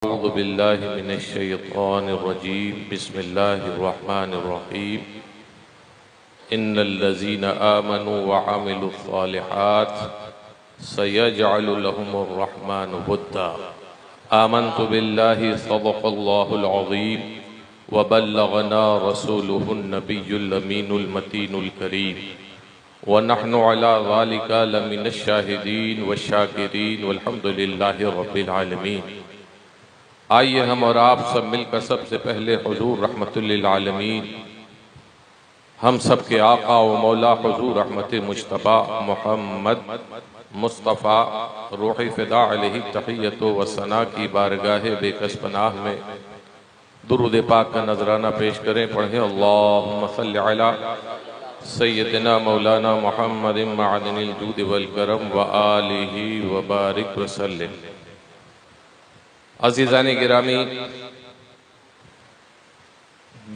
अऊज़ु बिल्लाहि मिनश शैतानिर रजीम बिस्मिल्लाहिर रहमानिर रहीम इन्नल्लज़ीना आमनू व अमिलुस सालिहात सयजअलु लहुमुर रहमानु वुद्दा आमन्तु बिल्लाहि सदक़ल्लाहुल अज़ीम व बल्लगना रसूलुहुन नबियुल अमीनुल मतीनुल करीम व नहनु अला ज़ालिका लमिनश शाहिदीन व शाकिरीन वल्हम्दुलिल्लाहि रब्बिल आलमीन। आइए हम और आप सब मिलकर सबसे पहले हुजूर रहमतुल लिल आलमीन हम सब के आका व मौला हुजूर रहमत मुज्तबा मोहम्मद मुस्तफ़ा रूह फ़िदा अलैहि तहिय्यतु व सना की बारगाह बेकस पनाह में दुरूद पाक का नजराना पेश करें। पढ़ें अल्लाहुम्मा सल्लि अला सय्यदना मौलाना मुहम्मदिन मअदनिल जूद वल करम व आलिहि व बारिक व सल्लिम। अज़ीज़ान गिरामी,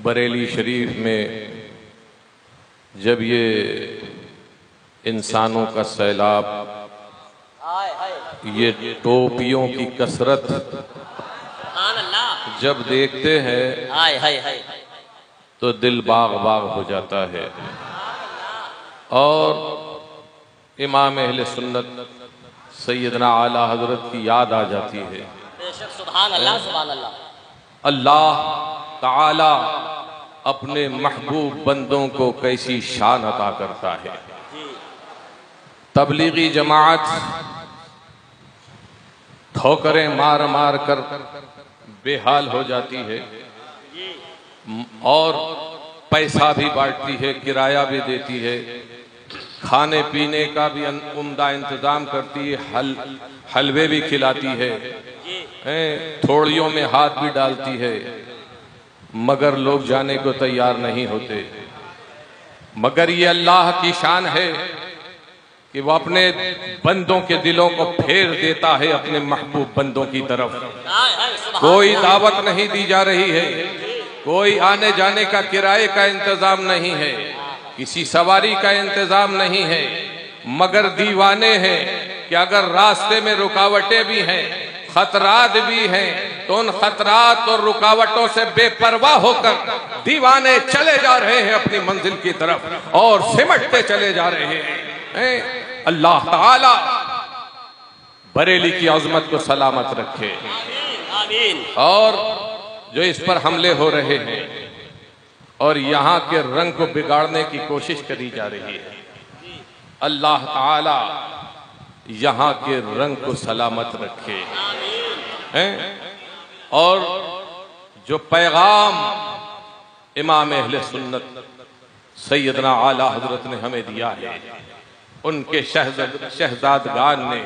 बरेली शरीफ में जब ये इंसानों का सैलाब, ये टोपियों की कसरत जब देखते हैं तो दिल बाग बाग हो जाता है और इमाम अहले सुन्नत सैयदना आला हजरत की याद आ जाती है। सुभान अल्लाह, सुभान अल्लाह। अल्लाह ताला अपने महबूब बंदों को कैसी शान अता करता है। तबलीगी जमात ठोकरें मार मार कर बेहाल हो जाती है और पैसा भी बांटती है, किराया भी देती है, खाने पीने का भी उम्दा इंतजाम करती है, हलवे भी खिलाती है, थोड़ियों में हाथ भी डालती है, मगर लोग जाने को तैयार नहीं होते। मगर ये अल्लाह की शान है कि वो अपने बंदों के दिलों को फेर देता है अपने महबूब बंदों की तरफ। कोई दावत नहीं दी जा रही है, कोई आने जाने का किराए का इंतजाम नहीं है, किसी सवारी का इंतजाम नहीं है, मगर दीवाने हैं कि अगर रास्ते में रुकावटें भी हैं, खतरात भी हैं, तो उन खतरात और रुकावटों से बेपरवाह होकर दीवाने चले जा रहे हैं अपनी मंजिल की तरफ और सिमटते चले जा रहे हैं। अल्लाह ताला बरेली की अजमत को सलामत रखे। आमीन। और जो इस पर हमले हो रहे हैं और यहाँ के रंग को बिगाड़ने की कोशिश करी जा रही है, अल्लाह ताला यहाँ के रंग को सलामत रखे। और जो पैगाम इमाम अहले सुन्नत सैयदना आला हजरत ने हमें दिया है, उनके शहजादगान ने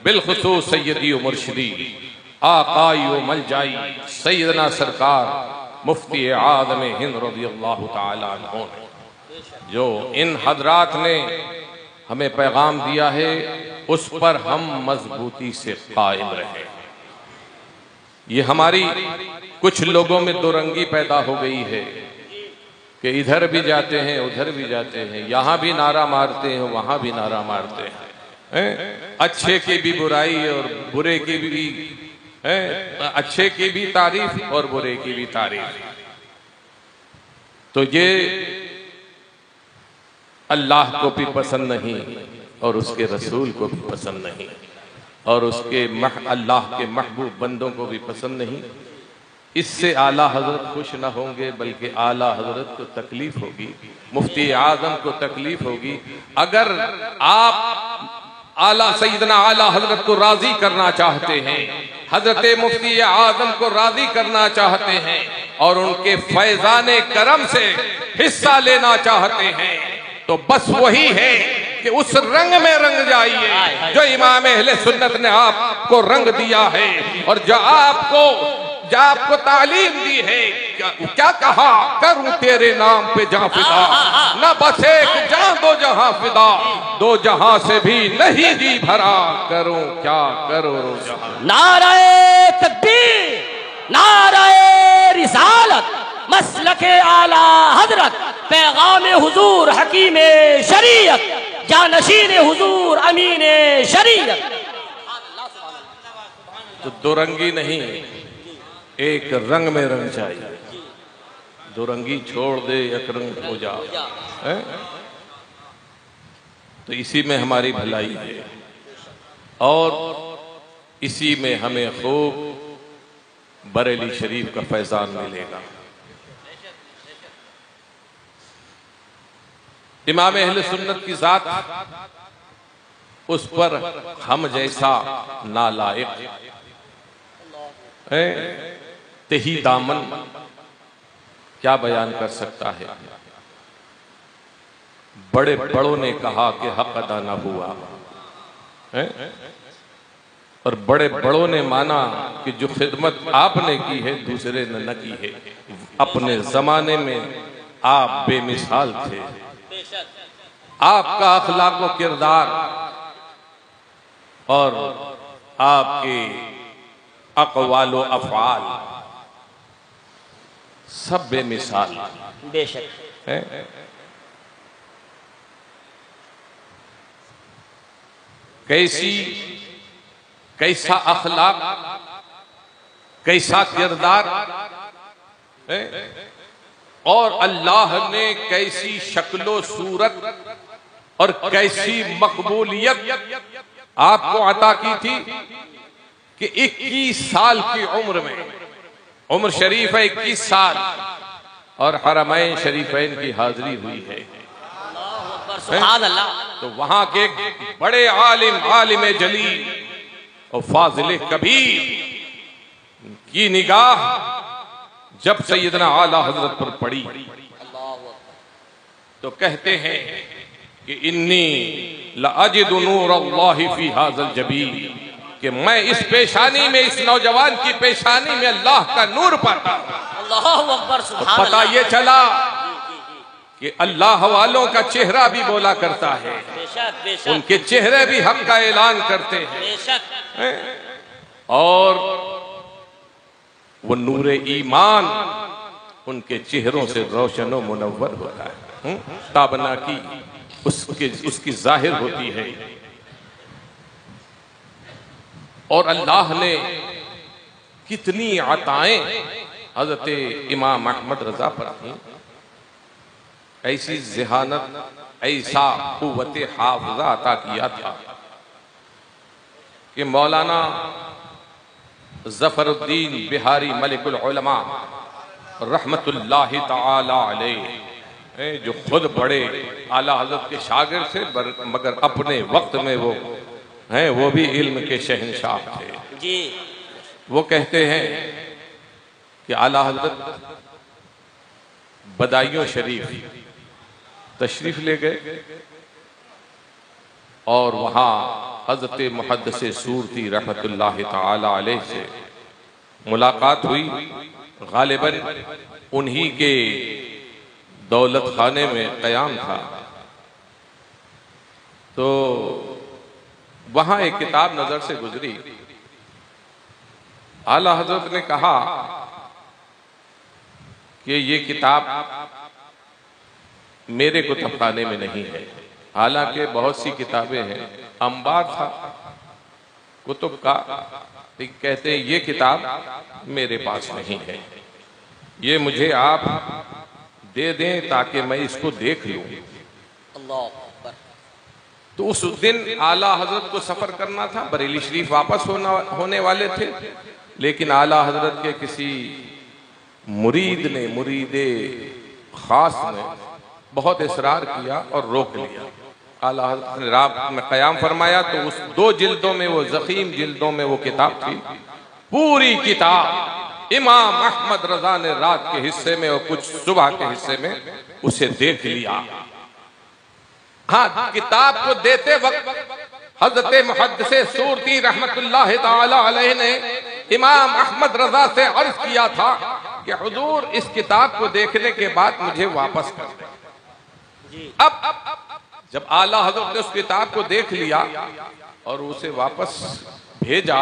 बिलखुसूस सैयदी व मुर्शिदी आकाई व मलजाई सैयदना सरकार मुफ्ती आदम हिंद रज़ियल्लाहु ताला अन्हु ने जो इन हजरात ने हमें पैगाम दिया है, उस पर हम मजबूती से कायम रहे। ये हमारी कुछ लोगों में दुरंगी पैदा हो गई है कि इधर भी जाते हैं उधर भी जाते हैं, यहाँ भी नारा मारते हैं वहां भी नारा मारते हैं, अच्छे की भी बुराई और बुरे की भी अच्छे की भी तारीफ और बुरे की भी तारीफ। तो ये अल्लाह को भी पसंद नहीं और उसके रसूल को भी पसंद नहीं और उसके अल्लाह के महबूब बंदों को भी पसंद नहीं। इससे आला हजरत खुश ना होंगे, बल्कि आला हजरत को तकलीफ होगी, मुफ्ती आजम को तकलीफ होगी। अगर आप आला सैयदना आला हजरत को राजी करना चाहते हैं, हजरत मुफ्ती आजम को राजी करना चाहते हैं और उनके फैजाने करम से हिस्सा लेना चाहते हैं, तो बस वही है कि उस रंग में रंग जाइए जो इमाम अहले सुन्नत ने आपको रंग दिया है और जो आपको तालीम दी है। क्या कहा, करूं तेरे नाम पे जां फिदा, न बस एक जां दो जहां फिदा, दो जहां से भी नहीं जी भरा, करूं क्या करो जहां। नाराए तकबीर, नाराए रिसालत, मसलके आला हजरत, पैगाम हुजूर हकीम शरीयत, जानशीन हुजूर अमीन शरीयत। तो दुरंगी नहीं, एक रंग में रंग चाहिए, दो रंगी छोड़ दे एक रंग हो जा, है? तो इसी में हमारी भलाई है और इसी में हमें खूब बरेली शरीफ का फैजान मिलेगा। इमाम अहले सुन्नत की जात उस पर हम जैसा नालायक है तेही दामन क्या बयान कर सकता है। बड़े बड़ों ने कहा कि हक अदा न हुआ है और बड़े बड़ों ने माना कि जो खिदमत आपने की है दूसरे ने न की है। अपने जमाने में आप बेमिसाल थे, आपका अखलाक व किरदार और आपके अक़वाल व अफ़आल सब बेमिसाल बेशक है। कैसा अखलाक, कैसा किरदार है और अल्लाह ने कैसी शक्लो सूरत और कैसी मकबूलियत आपको अता की थी कि 21 साल की उम्र में, उम्र शरीफ है 21 साल और हरमैन शरीफैन की हाजिरी हुई है। सुभान अल्लाह। तो वहां के बड़े आलिम जलील और फाजिल कबीर की निगाह जब सैयदना आला हजरत पर पड़ी तो कहते हैं कि इन्नी लअजिदु नूरल्लाहि फी हाज़ल जबीन, कि मैं इस पेशानी में, इस नौजवान की पेशानी में अल्लाह का नूर पाता हूं। अल्लाहु अकबर। सुभान पता अल्लाह। ये चला कि अल्लाह वालों का चेहरा भी बोला करता है, बेशक बेशक उनके चेहरे भी हक का ऐलान करते हैं बेशक। और वो नूरे ईमान उनके चेहरों से रोशन व मुनव्वर होता है। ताबना की उसकी जाहिर होती है और अल्लाह ने कितनी अताएं हजरत इमाम अहमद रजा पर थी। ऐसी ज़हानत, ऐसा कुव्वत हाफ़िज़ा अता किया था कि मौलाना ज़फ़रुद्दीन बिहारी मलिकुल उलमा रहमतुल्लाहि ताला अलैह, जो खुद बड़े आला हज़रत के शागिर्द थे मगर अपने वक्त में वो हैं, वो भी इल्म के शहंशाह थे जी। वो कहते हैं कि आला हज़रत बदायूं शरीफ तशरीफ ले गए और वहाँ हज़रत मुहद्दिस सूरती रहमतुल्लाहि ताला अलैह से मुलाकात हुई। गालिबन उन्हीं के दौलत खाने में क़याम था। तो वहाँ एक किताब नज़र से गुजरी। आला हज़रत ने कहा कि ये किताब मेरे कुतुबखाने में नहीं है, हालांकि बहुत सी किताबें हैं। अंबार था कुतुब का, कहते हैं ये किताब मेरे पास नहीं है, ये मुझे आप दे दें ताकि मैं इसको देख लूं। अल्लाह अकबर। तो उस दिन आला हजरत को सफर करना था, बरेली शरीफ वापस होने वाले थे, लेकिन आला हजरत के किसी मुरीद ने, मुरीदे खास ने बहुत इसरार किया और रोक लिया। आला हज़रत ने रात में क़याम फरमाया तो उस 2 जिल्दों में, वो ज़ख़ीम जिल्दों में वो किताब थी। पूरी किताब इमाम अहमद रज़ा ने रात के हिस्से में और कुछ सुबह के हिस्से में उसे देख लिया। हाँ, किताब को देते वक्त हज़रत मुहद्दिस सूरती रहमतुल्लाहि ताला अलैह ने इमाम अहमद रज़ा से अर्ज़ किया था कि हुजूर इस किताब को देखने के बाद मुझे वापस कर दें। अब जब आला हज़रत ने उस किताब को देख लिया और उसे वापस भेजा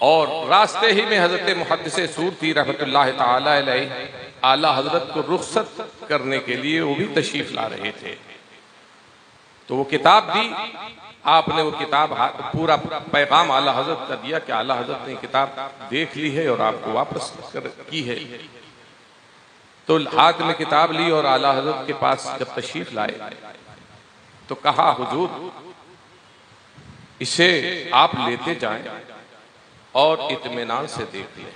और रास्ते ही में हज़रत मुहद्दिस सूरती रहमतुल्लाहि ताला अलैह आला हज़रत को रुखसत करने के लिए वो भी तशरीफ ला रहे थे। तो वो किताब दी, आपने वो किताब पूरा पैगाम आला हजरत का दिया कि आला हजरत ने किताब देख ली है और आपको वापस की है। तो हाथ में किताब ली और आला हजरत के पास जब तशरीफ लाए तो कहा, हुजूर इसे आप लेते जाएं और इत्मीनान से देख लें।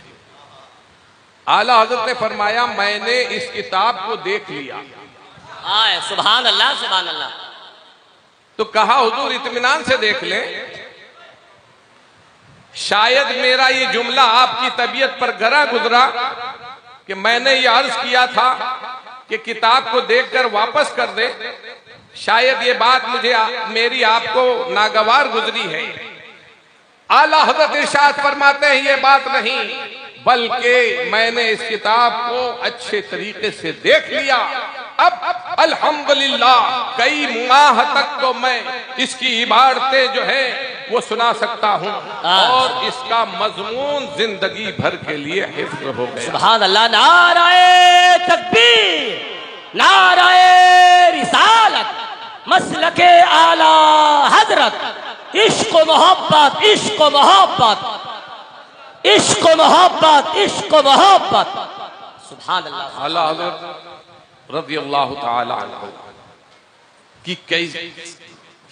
आला हजरत ने फरमाया, मैंने इस किताब को देख लिया। सुभान अल्लाह, सुभान अल्लाह। तो कहा, हुजूर इत्मीनान से देख लें। शायद मेरा ये जुमला आपकी तबीयत पर गरा गुजरा कि मैंने ये अर्ज किया था कि किताब को देखकर वापस कर दे। शायद ये बात मेरी आपको नागवार गुजरी है। आला हज़रत इरशाद फरमाते हैं, ये बात नहीं, बल्कि मैंने इस किताब को अच्छे तरीके से देख लिया। अब अल्हम्दुलिल्लाह कई माह तक तो मैं इसकी इबारतें जो है वो सुना सकता हूँ और इसका मजमून जिंदगी भर के लिए हिफ्ज़ हो गया। सुभान अल्लाह। नाराए तकबीर, नाराए रिसालत, मसलके आला हजरत। इश्क मोहब्बत, इश्क मोहब्बत, इश्क मोहब्बत, इश्क मोहब्बत। सुभान अल्लाह। आला हज़रत रज़ी अल्लाह ताला अन्हु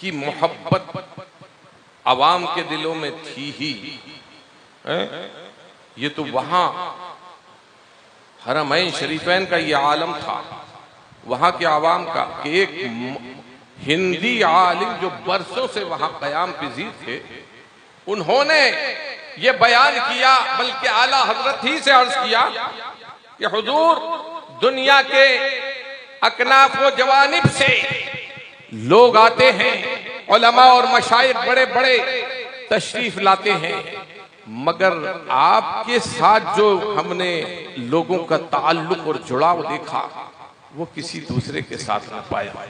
की मोहब्बत अवाम के दिलों में थी ही। ये तो वहां हरमैन शरीफैन का ये आलम था, वहां के आवाम का, कि एक हिंदी आलिम जो बरसों से वहां कयाम पजीर थे, उन्होंने ये बयान किया, बल्कि आला हजरत ही से अर्ज किया कि हुजूर दुनिया के अकनाफ व जवानिब से लोग आते हैं, उलमा और मशाइख बड़े बड़े तशरीफ लाते हैं, मगर आपके साथ जो हमने लोगों का ताल्लुक और जुड़ाव देखा वो किसी दूसरे के साथ न पाया।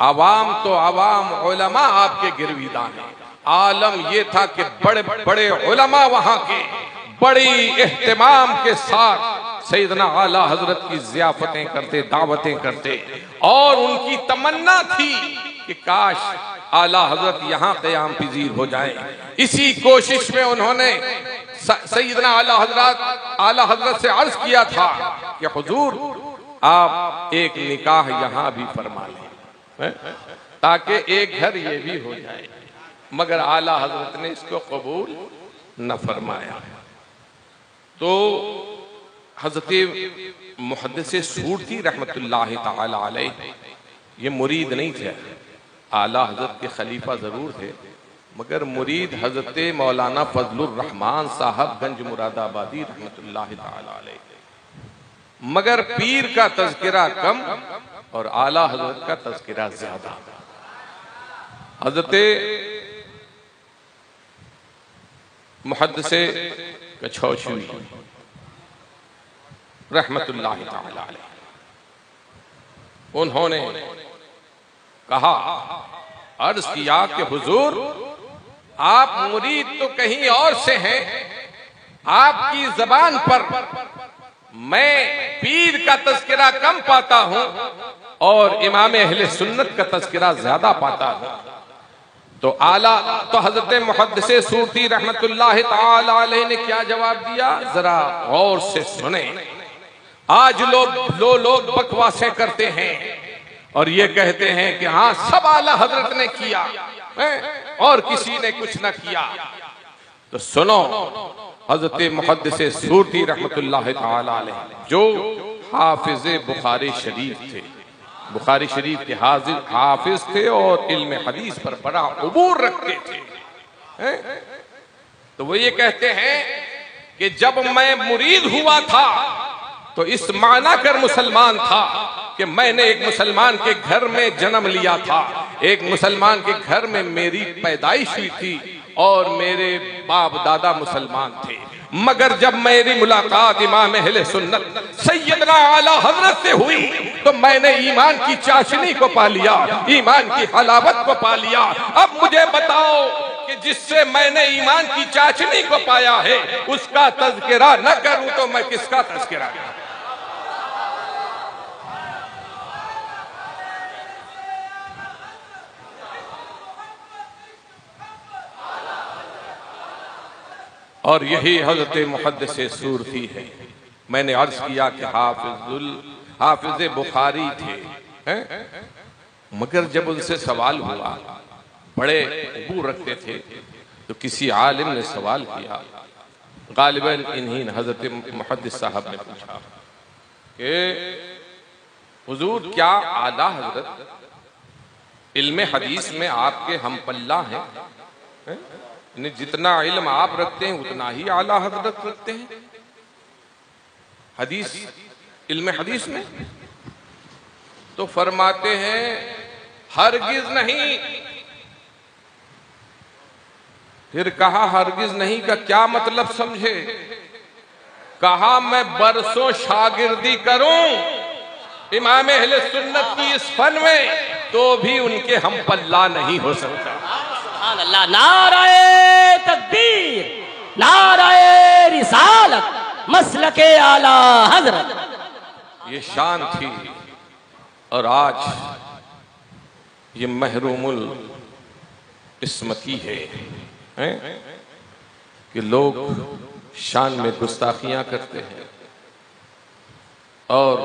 आवाम तो आवाम, उलमा आपके गिरविदा हैं। आलम ये था कि बड़े बड़े उलमा वहां के बड़ी एहतमाम के साथ सैयदना आला हजरत की ज़ियाफतें करते, दावतें करते, और उनकी तमन्ना थी कि काश आला हजरत यहाँ क़याम पजीर हो जाए। इसी कोशिश में उन्होंने सैयदना आला हजरत से अर्ज किया था कि हुजूर आप एक निकाह यहाँ भी फरमा लें ताकि एक घर ये भी हो जाए, मगर आला हजरत ने इसको कबूल न फरमाया। तो हज़रत मुहद्दिस सूरती रहमतुल्लाहि ताला अलैह ये मुरीद नहीं थे, आला हजरत के खलीफा जरूर थे, मगर मुरीद हजरत मौलाना फजलुर रहमान साहब गंज मुरादाबादी रहमतुल्लाहि ताला अलैह। मगर पीर का तज़किरा कम और आला हजरत का तज़किरा ज्यादा। हजरत मुहद्दिस कछौछवी रहमतुल्लाहि ताला अलैह, उन्होंने कहा, अर्ज किया कि हुजूर आप मुरीद तो कहीं और से हैं, आपकी जबान पर मैं पीर का तज़किरा कम पाता हूं और इमाम अहले सुन्नत का तज़किरा ज्यादा पाता हूं। तो हजरत मुहद्दिस सूरती रहमतुल्लाहि ताला अलैह ने क्या जवाब दिया, जरा गौर से सुने। आज लोग बकवासें करते हैं और ये कहते हैं कि हाँ सब आला हजरत ने किया और किसी ने कुछ न किया। तो सुनो, हजरत मुहद्दिस सूरती रहमतुल्लाहि ताला अलैह जो हाफिज बुखारी शरीफ थे, बुखारी शरीफ के हाफिज थे और इल्म हदीस पर बड़ा उबूर रखते थे, तो वो ये कहते हैं कि जब मैं मुरीद हुआ था तो इस माना कर मुसलमान था कि मैंने एक मुसलमान के घर में जन्म लिया था, एक मुसलमान के घर में मेरी पैदाइश हुई थी और मेरे बाप दादा मुसलमान थे। मगर जब मेरी मुलाकात इमाम अहले सुन्नत सैयदना आला हजरत से हुई तो मैंने ईमान की चाशनी को पा लिया, ईमान की हलावत को पा लिया। अब मुझे बताओ कि जिससे मैंने ईमान की चाशनी को पाया है उसका तज़किरा न करूं तो मैं किसका तज़किरा करूं? और यही हजरत मुहद्दिस सूरती है। मैंने अर्ज किया कि हाफिज बुखारी थे, हैं? मगर जब उनसे सवाल हुआ, बड़े अबूर रखते थे, तो किसी आलिम ने सवाल किया, गालिबन इन्हीं हजरत मुहद्दिस साहब ने पूछा कि हुजूर क्या आला हजरत इल्म हदीस में आपके हम पल्ला हैं? जितना इल्म आप रखते हैं उतना ही आला हजरत रखते हैं हदीस, इल्म हदीस में? तो फरमाते हैं हरगिज नहीं। फिर कहा हरगिज नहीं का क्या मतलब समझे? कहा मैं बरसों शागिर्दी करूं इमाम अहले सुन्नत की इस फन में, तो भी उनके हम पल्ला नहीं हो सकता। सुभान अल्लाह। नाराए तकबीर, नाराए रिसालत, मसलके आला हजरत। ये शान थी। और आज ये महरूमुल इस्मती है, हैं? कि लोग शान में गुस्ताखियां करते हैं और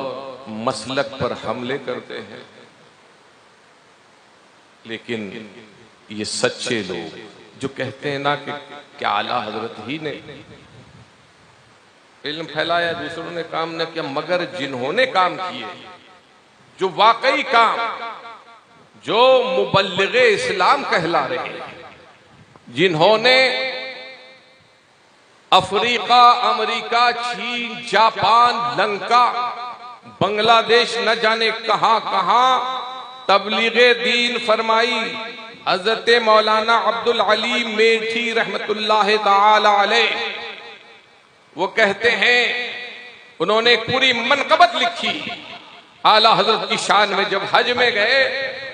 मसलक पर हमले करते हैं। लेकिन ये सच्चे लोग जो कहते हैं ना कि क्या आला हजरत ही ने इल्म फैलाया, दूसरों ने काम न किया, मगर जिन्होंने काम किए, जो वाकई काम, जो मुबल्लिगे इस्लाम कहला रहे हैं, जिन्होंने अफ्रीका, अमेरिका, चीन, जापान, लंका, बांग्लादेश, न जाने कहां कहां तबलीगे दीन फरमाई। हजरत मौलाना अब्दुल अली मेठी रहमतुल्लाह ताला अलैह, वो कहते हैं, उन्होंने एक पूरी मनकबत लिखी आला हजरत की शान में। जब हज में गए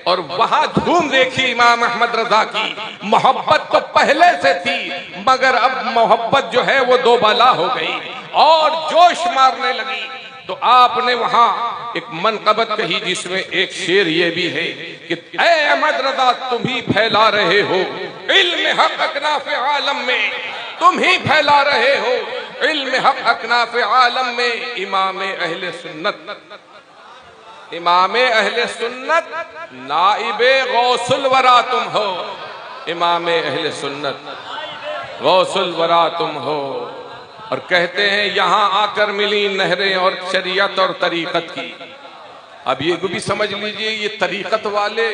और वहां धूम देखी इमाम अहमद रजा की, मोहब्बत तो पहले से थी, मगर अब मोहब्बत जो है वो दोबाला हो गई और जोश मारने लगी। तो आपने वहां एक मनकबत कही जिसमें एक शेर ये भी है कि ऐ अहमद रजा, तुम ही फैला रहे हो इल्म हक अकनाफ़े आलम में, तुम ही फैला रहे हो इल्म हक अकनाफ़े आलम में। इमाम अहले सुन्नत, इमाम अहले सुन्नत नाइबे गौसुल वरा तुम हो। इमाम अहले सुन्नत गौसुल वरा तुम हो। और कहते हैं यहां आकर मिली नहरें और शरीयत और तरीकत की। अब ये भी समझ लीजिए, ये तरीकत वाले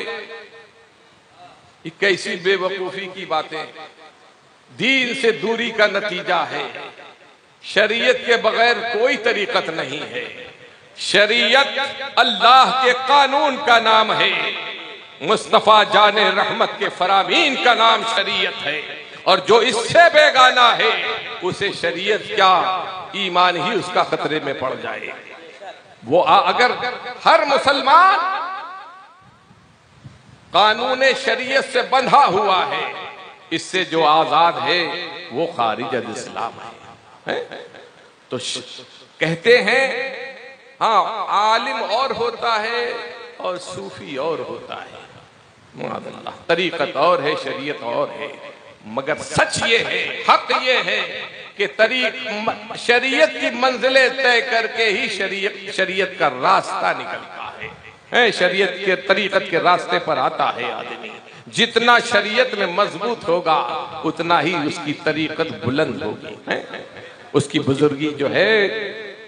ये कैसी बेवकूफी की बातें, दीन से दूरी का नतीजा है। शरीयत के बगैर कोई तरीकत नहीं है। शरीयत अल्लाह के कानून का नाम है, मुस्तफा जाने रहमत के फरामीन का नाम शरीयत है। और जो इससे बेगाना है उसे शरीयत क्या, ईमान ही उसका खतरे में पड़ जाए। वो अगर हर मुसलमान कानून शरीयत से बंधा हुआ है, इससे जो आजाद है वो खारिज अल इस्लाम है? तो कहते हैं हाँ, आलिम और होता है और सूफी और होता है, तरीकत और है, शरीयत और है। मगर सच ये है, हक ये है कि शरीयत की मंजिलें तय करके ही शरीयत का रास्ता निकलता है। शरीयत के तरीकत के रास्ते पर आता है आदमी। जितना शरीयत में मजबूत होगा उतना ही उसकी तरीकत बुलंद होगी, उसकी बुजुर्गी जो है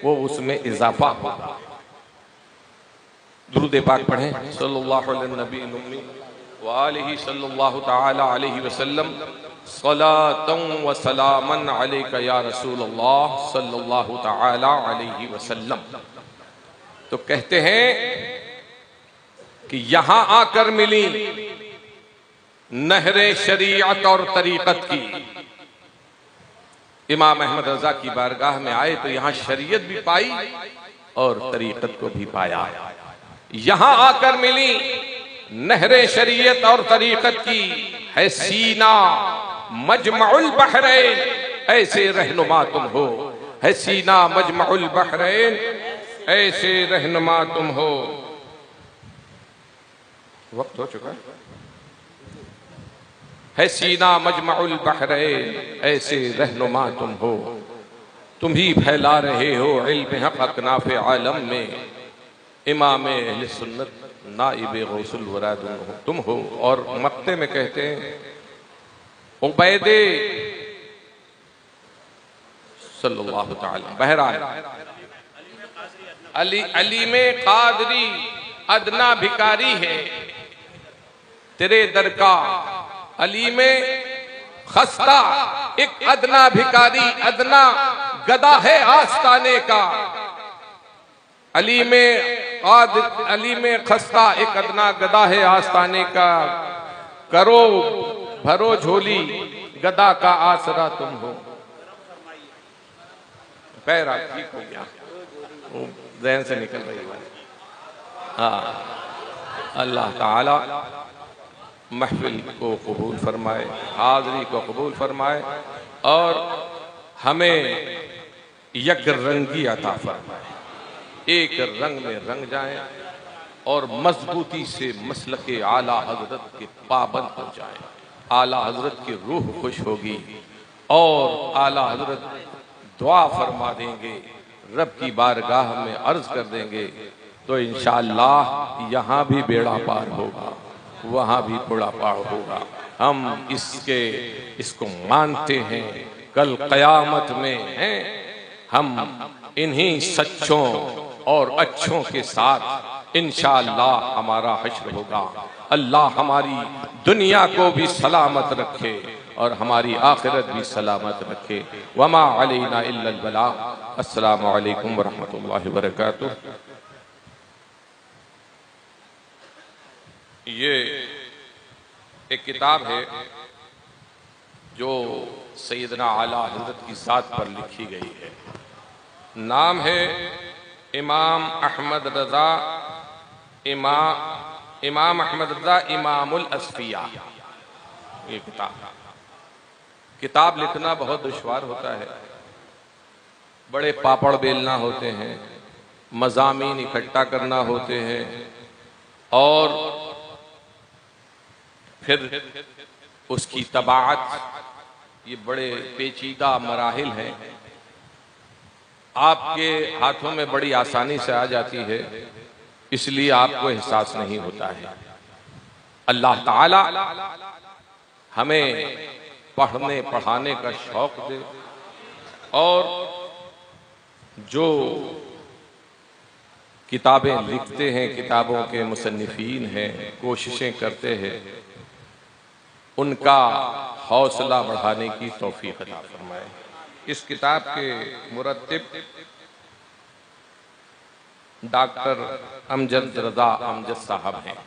वो उसमें इजाफा होगा। दुरूद पाक पढ़ें सल्लल्लाहु अलैहि नबी उम्मी व आलिहि सल्लल्लाहु तआला अलैहि वसल्लम। सलातन व सलामन अलैका या रसूल अल्लाह सल्लल्लाहु तआला अलैहि वसल्लम। तो कहते हैं कि यहां आकर मिली नहरे शरीयत और तरीकत की। इमाम अहमद रजा की बारगाह में आए तो यहां शरीयत भी पाई और तरीकत को भी पाया। यहां आकर मिली नहरे शरीयत और तरीकत की है सीना मजमउल बहरैन, ऐसे रहनुमा तुम हो। है सीना मजमउल बहरैन, ऐसे रहनुमा तुम हो। वक्त हो चुका है। है सीना मजमउल बहरैन, ऐसे रहनुमा तुम हो, तुम ही फैला रहे हो इल्म हक अकनाफ आलम में। इमाम अहले सुन्नत नाइब गौसुल वरा तुम हो। और मक्ते में कहते हैं उबैदे सल्लल्लाहु तआला बहरहाल अली में कादरी अदना भिकारी है तेरे दर का, अली में खस्ता एक अदना भिकारी, अदना गदा है आस्ताने का। अली में खस्ता एक अदना गदा है आस्ताने का, करो भरो झोली गदा का आसरा तुम हो। पैरा ठीक हो गया, ज़हन से निकल रही है। हाँ, अल्लाह ताला महफिल को कबूल फरमाए, हाज़री को कबूल फरमाए और हमें यक रंगी अता फरमाए, एक रंग में रंग जाएं और मजबूती से मसलके आला हजरत के पाबंद हो जाएं। आला हजरत की रूह खुश होगी और आला हजरत दुआ फरमा देंगे, रब की बारगाह में अर्ज कर देंगे, तो इंशाअल्लाह यहाँ भी बेड़ा पार होगा, वहाँ भी बेड़ा पार होगा। हम इसको मानते हैं। कल क़यामत में हैं हम इन्हीं सच्चों और अच्छों के साथ इंशाअल्लाह हमारा हश्र होगा। अल्लाह हमारी दुनिया को भी सलामत रखे और हमारी आखिरत भी सलामत रखे। वमा अलैना इल्लल बलाग। अस्सलामु अलैकुम वरहमतुल्लाहि वबरकातुह। ये एक किताब है जो सैयदना आला हज़रत की ज़ात पर लिखी गई है। नाम है इमाम अहमद रज़ा इमामुल असफिया। ये किताब लिखना बहुत दुश्वार होता है, बड़े पापड़ बेलना होते हैं, मज़ामीन इकट्ठा करना होते हैं और फिर उसकी तबाअत, ये बड़े पेचीदा मराहिल हैं। आपके हाथों में बड़ी आसानी से आ जाती है, इसलिए आपको एहसास नहीं होता है। अल्लाह ताला हमें पढ़ने पढ़ाने का शौक दे और जो किताबें लिखते हैं, किताबों के मुसन्निफीन हैं, कोशिशें करते हैं, उनका हौसला बढ़ाने की तौफीक अता फरमाए। इस किताब के मुरत्तिब डॉक्टर अमजद रज़ा अमजद साहब हैं,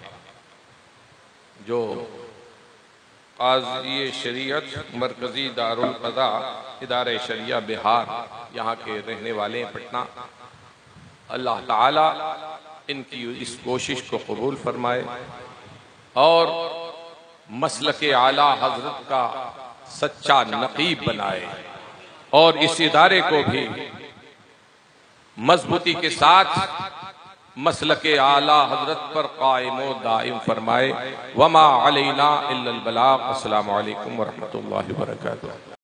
जो काज़ी शरीयत मरकज़ी दारुल क़ज़ा इदारे शरिया बिहार यहाँ के रहने वाले हैं, पटना। अल्लाह ताला इनकी इस कोशिश को कबूल फरमाए और मसलके आला हज़रत का सच्चा नक़ीब बनाए और इस इदारे को भी मजबूती के साथ मसलके आला हज़रत पर कायम दाइम फरमाए। वमा अलैना इल्लल बलाग। अस्सलामु अलैकुम वरहमतुल्लाहि वबरकातुहू।